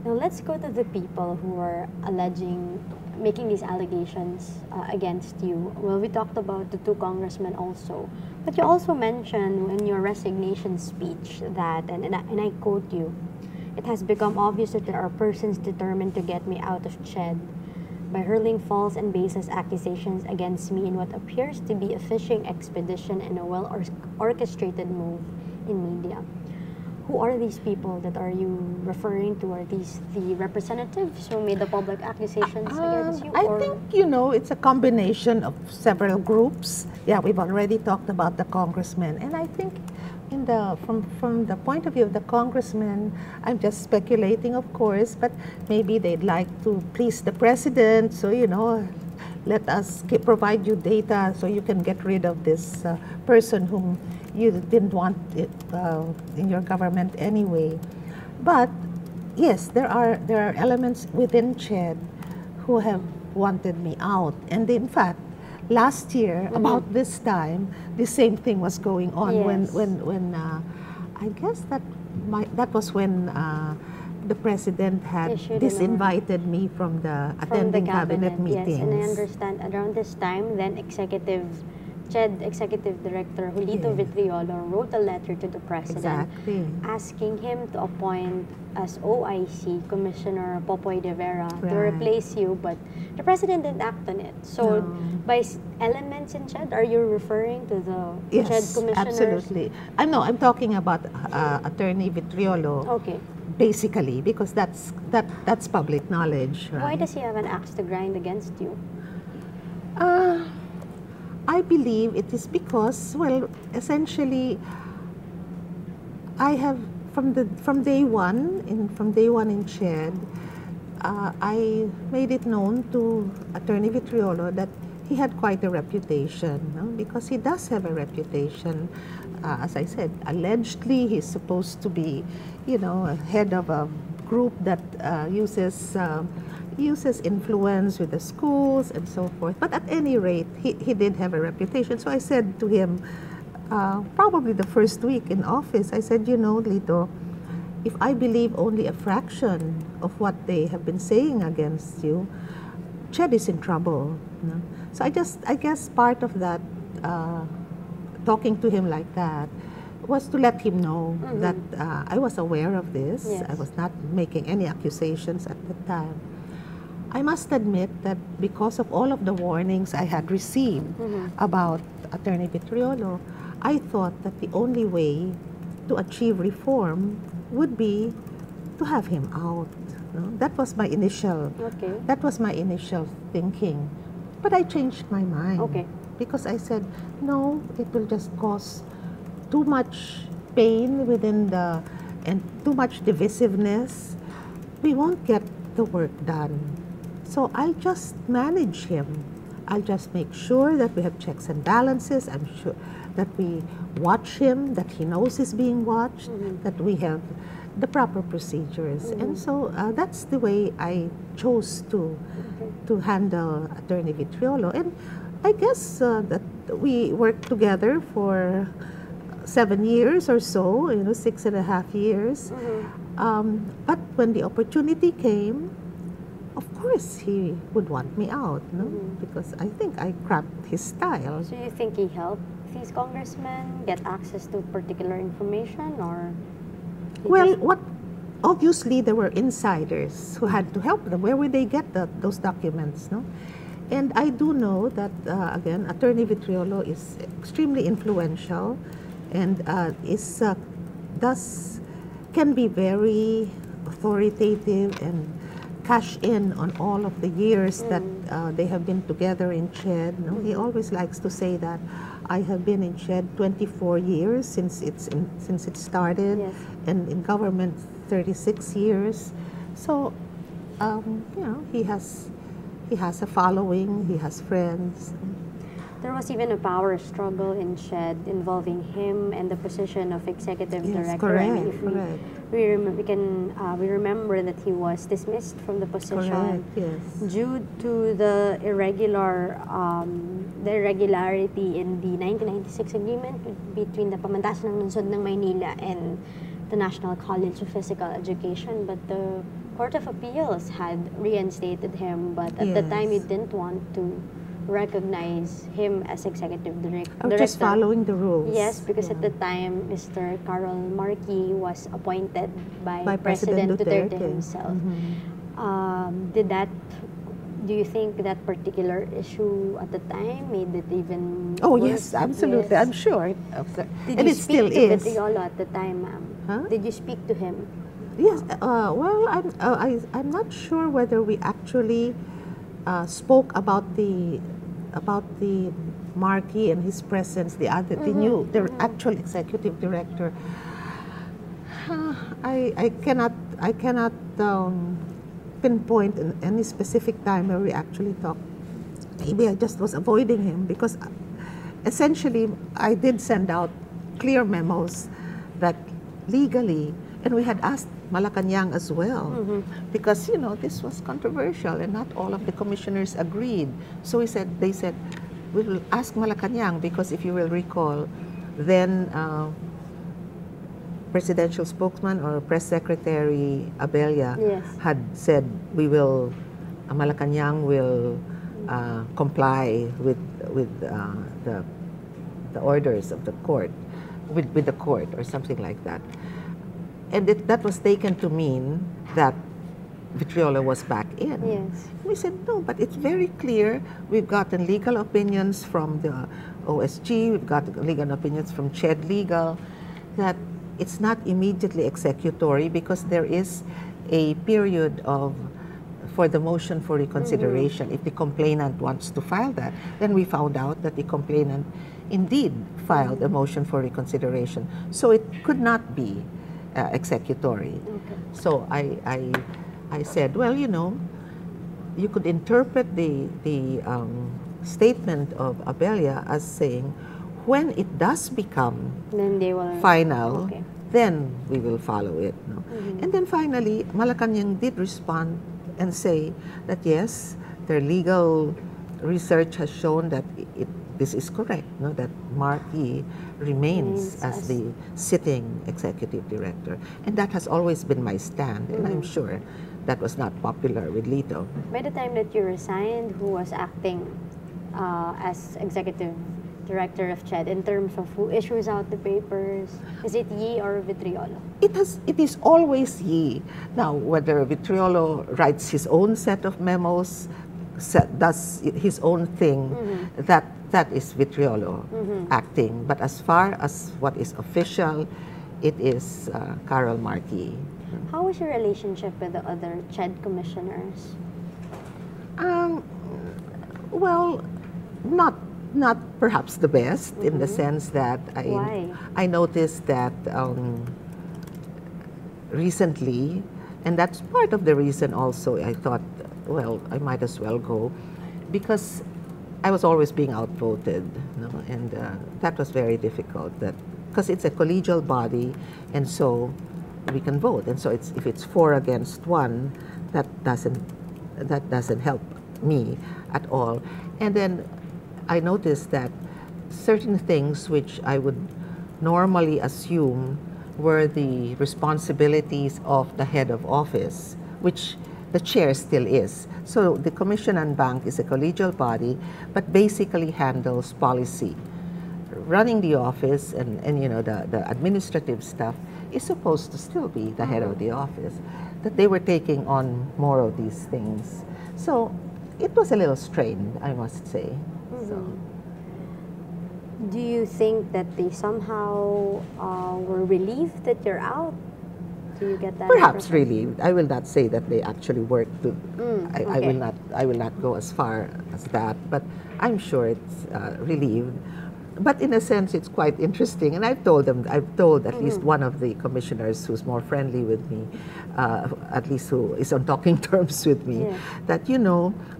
Now let's go to the people who are making these allegations against you. Well, we talked about the two congressmen also, but you also mentioned in your resignation speech that, and I quote you, "It has become obvious that there are persons determined to get me out of CHED by hurling false and baseless accusations against me in what appears to be a fishing expedition and a well-orchestrated move in media." Who are these people that are you referring to? Are these the representatives who made the public accusations against you? I think, it's a combination of several groups. Yeah, we've already talked about the congressmen. And I think from the point of view of the congressmen, I'm just speculating, of course, but maybe they'd like to please the president. So, let us provide you data so you can get rid of this person whom you didn't want it in your government anyway. But yes, there are elements within CHED who have wanted me out. And in fact, last year, about this time, the same thing was going on. Yes. when I guess that was when the president had disinvited me from the attending cabinet meetings. Yes, and I understand around this time, then CHED Executive Director Julito Vitriolo wrote a letter to the President asking him to appoint as OIC Commissioner Popoy de Vera to replace you, but the President didn't act on it. So by elements in CHED, are you referring to the CHED commissioners? Absolutely. I'm talking about Attorney Vitriolo. Okay. Basically, because that's public knowledge. Right? Why does he have an axe to grind against you? I believe it is because, well, essentially, I have from day one in CHED, I made it known to Attorney Vitriolo that he had quite a reputation, because he does have a reputation. As I said, allegedly he's supposed to be, a head of a group that uses influence with the schools and so forth. But at any rate, he did have a reputation. So I said to him, probably the first week in office, I said, Lito, if I believe only a fraction of what they have been saying against you, CHED is in trouble. So I guess part of that, talking to him like that, was to let him know that I was aware of this. Yes. I was not making any accusations at the time. I must admit that because of all of the warnings I had received about Attorney Vitriolo, I thought that the only way to achieve reform would be to have him out. That was my initial thinking. But I changed my mind. Okay. Because I said, no, it will just cause too much pain and too much divisiveness. We won't get the work done. So I'll just manage him. I'll just make sure that we have checks and balances. I'm sure that we watch him, that he knows he's being watched, that we have the proper procedures. And so that's the way I chose to handle Attorney Vitriolo. And I guess that we worked together for 7 years or so, 6.5 years. But when the opportunity came, of course he would want me out, because I think I cramped his style. So you think he helped these congressmen get access to particular information, or? Well, obviously there were insiders who had to help them. Where would they get those documents, And I do know that, again, Attorney Vitriolo is extremely influential and can be very authoritative and cash in on all of the years that they have been together in CHED. He always likes to say that I have been in CHED 24 years since it started, and in government 36 years. So, he has a following, he has friends. There was even a power struggle in CHED involving him and the position of executive director. Correct, I mean, if we remember that he was dismissed from the position due to the irregularity in the 1996 agreement between the Pamantasan ng Lungsod ng Maynila and the National College of Physical Education, but the Court of Appeals had reinstated him, but at the time you Yes. didn't want to recognize him as executive director. Or just following the rules. Yes, because Yeah. at the time, Mr. Carol Marquis was appointed by, By President Duterte Duterte. himself. Mhm. Do you think that particular issue at the time made it even Oh worse? yes, absolutely. Yes. I'm sure. Did And you it speak still to is. Vitriolo at the time, ma'am? Huh? Did you speak to him? Yes. Well, I'm not sure whether we actually spoke about the Marquis and his presence, the actual executive director. I cannot pinpoint any specific time where we actually talked. Maybe I just was avoiding him because essentially I did send out clear memos that legally, and we had asked Malacanang as well, because this was controversial and not all of the commissioners agreed. So they said we will ask Malacanang, because if you will recall, then presidential spokesman or press secretary Abella Yes. had said Malacanang will comply with the orders of the court, with the court or something like that. And that was taken to mean that Vitriolo was back in. Yes. We said, no, but it's very clear. We've gotten legal opinions from the OSG, we've got legal opinions from CHED Legal, that it's not immediately executory because there is a period for the motion for reconsideration. If the complainant wants to file that, then we found out that the complainant indeed filed a motion for reconsideration. So it could not be executory. Okay. So I said, well, you could interpret the statement of Abella as saying, when it does become Then they will final, Okay. then we will follow it. No? And then finally, Malacanang did respond and say that yes, their legal research has shown that this is correct, that Marquis remains as the sitting executive director. And that has always been my stand, and I'm sure that was not popular with Lito. By the time that you resigned, who was acting as executive director of CHED in terms of who issues out the papers? Is it Yi or Vitriolo? It is always Yi. Now, whether Vitriolo writes his own set of memos, does his own thing, that is Vitriolo acting. But as far as what is official, it is Carol Marquis. How was your relationship with the other CHED commissioners? Well, not perhaps the best, in the sense that Why? I noticed that recently, and that's part of the reason also I thought, well, I might as well go, because I was always being outvoted, and that was very difficult. Because it's a collegial body, and so we can vote, and so if it's 4 against 1, that doesn't help me at all. And then I noticed that certain things which I would normally assume were the responsibilities of the head of office, which the chair still is. So the Commission on Bank is a collegial body, but basically handles policy. Running the office and the administrative stuff is supposed to still be the head of the office. That they were taking on more of these things. So it was a little strained, I must say. So. Do you think that they somehow were relieved that you're out? Do you get that? Perhaps impression? relieved. I will not say that they actually worked. I will not go as far as that. But I'm sure it's relieved. But in a sense, it's quite interesting. And I've told at least one of the commissioners who's more friendly with me, at least who is on talking terms with me, that,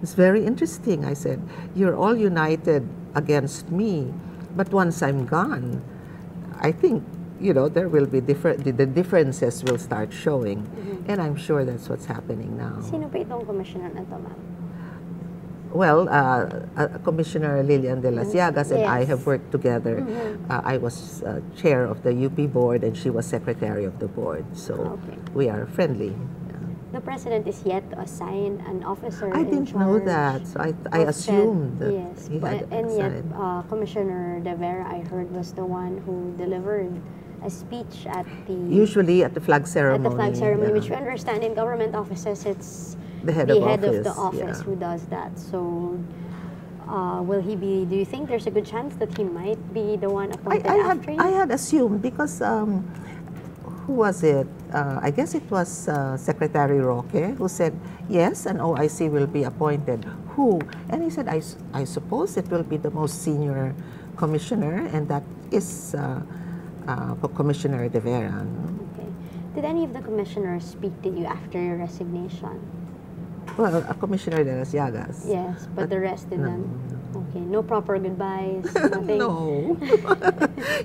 it's very interesting. I said, you're all united against me, but once I'm gone, I think, there will be the differences will start showing. And I'm sure that's what's happening now. Sino pa itong commissioner na to, ma'am? Well, Commissioner Lilian de las Llagas and I Yes. have worked together. I was chair of the UP board and she was secretary of the board. So Okay. we are friendly. The president is yet to assign an officer I in didn't know charge that. So I of CHED. assumed that Yes, he had and yet assigned. Commissioner De Vera, I heard, was the one who delivered a speech at the Usually at the flag ceremony. at the flag ceremony, yeah. which we understand in government offices, it's The head the of head office. of the office yeah. who does that. So, will he be? Do you think there's a good chance that he might be the one appointed after you? I had assumed because who was it? I guess it was Secretary Roque who said yes, an OIC will be appointed. Who? And he said, I suppose it will be the most senior commissioner, and that is Commissioner De Vera. Okay. Did any of the commissioners speak to you after your resignation? Well, Commissioner De las Llagas. Yes, but the rest did no, not. Okay, no proper goodbyes, nothing. No.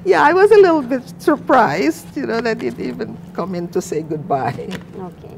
Yeah, I was a little bit surprised, that it even come in to say goodbye. Okay.